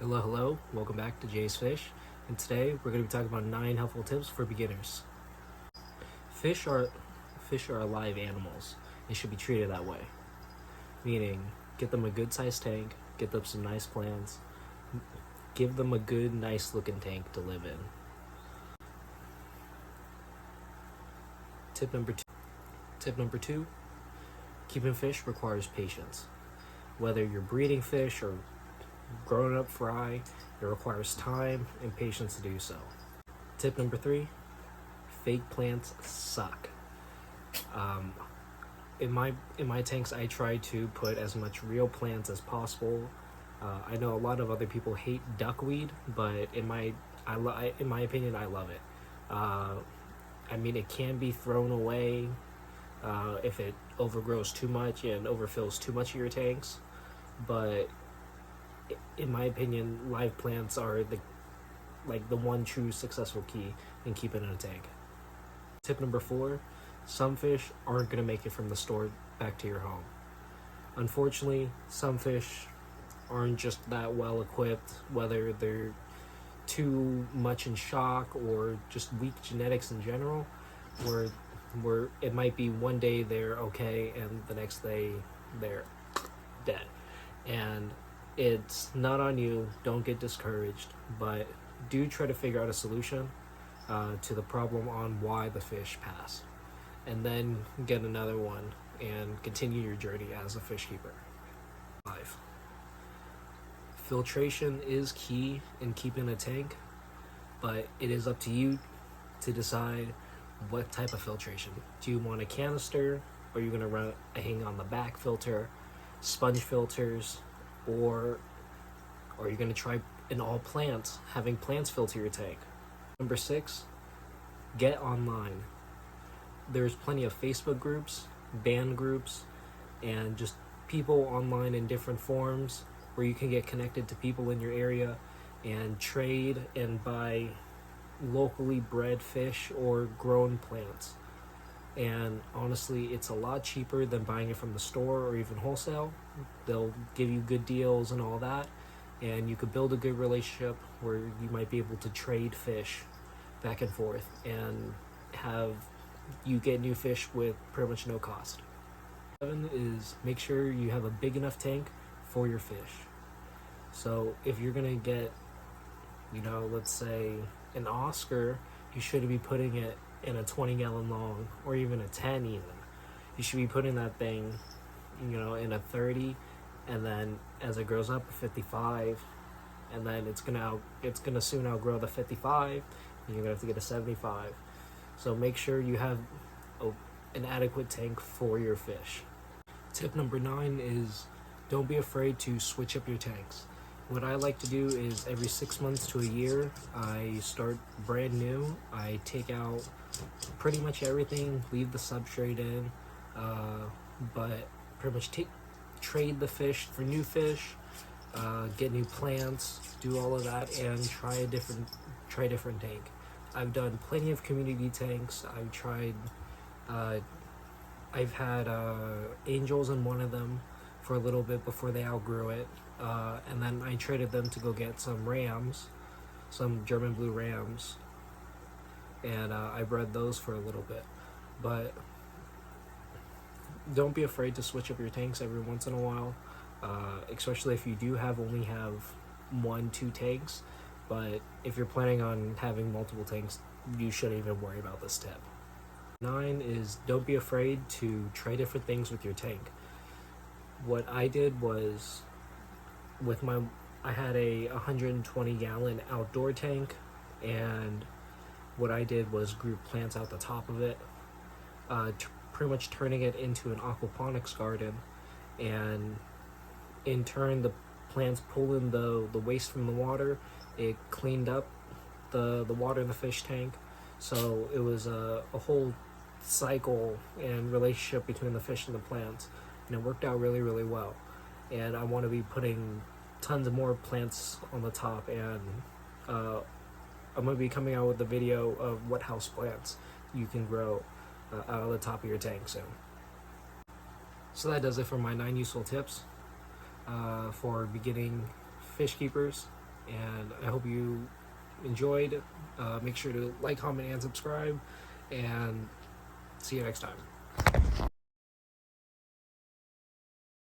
Hello, welcome back to Jay's Fish, and today we're going to be talking about 9 helpful tips for beginners. Fish are alive animals and should be treated that way, meaning get them a good sized tank, get them some nice plants, give them a good, nice looking tank to live in. Tip number two, keeping fish requires patience. Whether you're breeding fish or growing up fry, it requires time and patience to do so. Tip number three, fake plants suck. In my tanks, I try to put as much real plants as possible. I know a lot of other people hate duckweed, but in my opinion, I love it. It can be thrown away if it overgrows too much and overfills too much of your tanks, but in my opinion, live plants are the one true successful key in keeping in a tank. Tip number four, some fish aren't going to make it from the store back to your home. Unfortunately, some fish aren't just that well equipped, whether they're too much in shock or just weak genetics in general, where it might be one day they're okay and the next day they're dead. And it's not on you, don't get discouraged, but do try to figure out a solution to the problem on why the fish pass, and then get another one and continue your journey as a fish keeper. 5. Filtration is key in keeping a tank, but it is up to you to decide what type of filtration. Do you want a canister, or are you going to run a hang on the back filter, sponge filters, or are you going to try an all plants, having plants filter your tank? Number 6, get online. There's plenty of Facebook groups, band groups, and just people online in different forums where you can get connected to people in your area and trade and buy locally bred fish or grown plants. And honestly, it's a lot cheaper than buying it from the store or even wholesale. They'll give you good deals and all that, and you could build a good relationship where you might be able to trade fish back and forth and have you get new fish with pretty much no cost. 7 is make sure you have a big enough tank for your fish. So if you're gonna get, let's say an Oscar, you shouldn't be putting it in a 20-gallon long, or even a 10 even. You should be putting that thing, in a 30, and then as it grows up, a 55, and then it's gonna soon outgrow the 55, and you're gonna have to get a 75. So make sure you have an adequate tank for your fish. Tip number 9 is don't be afraid to switch up your tanks. What I like to do is every 6 months to a year, I start brand new. I take out pretty much everything, leave the substrate in, but pretty much trade the fish for new fish, get new plants, do all of that, and try a different tank. I've done plenty of community tanks. I've had angels in one of them for a little bit before they outgrew it, and then I traded them to go get some rams, some German blue rams, and I bred those for a little bit. But don't be afraid to switch up your tanks every once in a while, especially if you do only have 1-2 tanks. But if you're planning on having multiple tanks, you shouldn't even worry about this tip. 9 is don't be afraid to try different things with your tank. What I did was, I had a 120-gallon outdoor tank, and what I did was grew plants out the top of it, pretty much turning it into an aquaponics garden, and in turn the plants pull in the waste from the water. It cleaned up the water in the fish tank, so it was a whole cycle and relationship between the fish and the plants, and it worked out really, really well. And I want to be putting tons of more plants on the top, and I'm going to be coming out with a video of what house plants you can grow out of the top of your tank soon. So that does it for my 9 useful tips for beginning fish keepers. and I hope you enjoyed. Make sure to like, comment, and subscribe, and see you next time.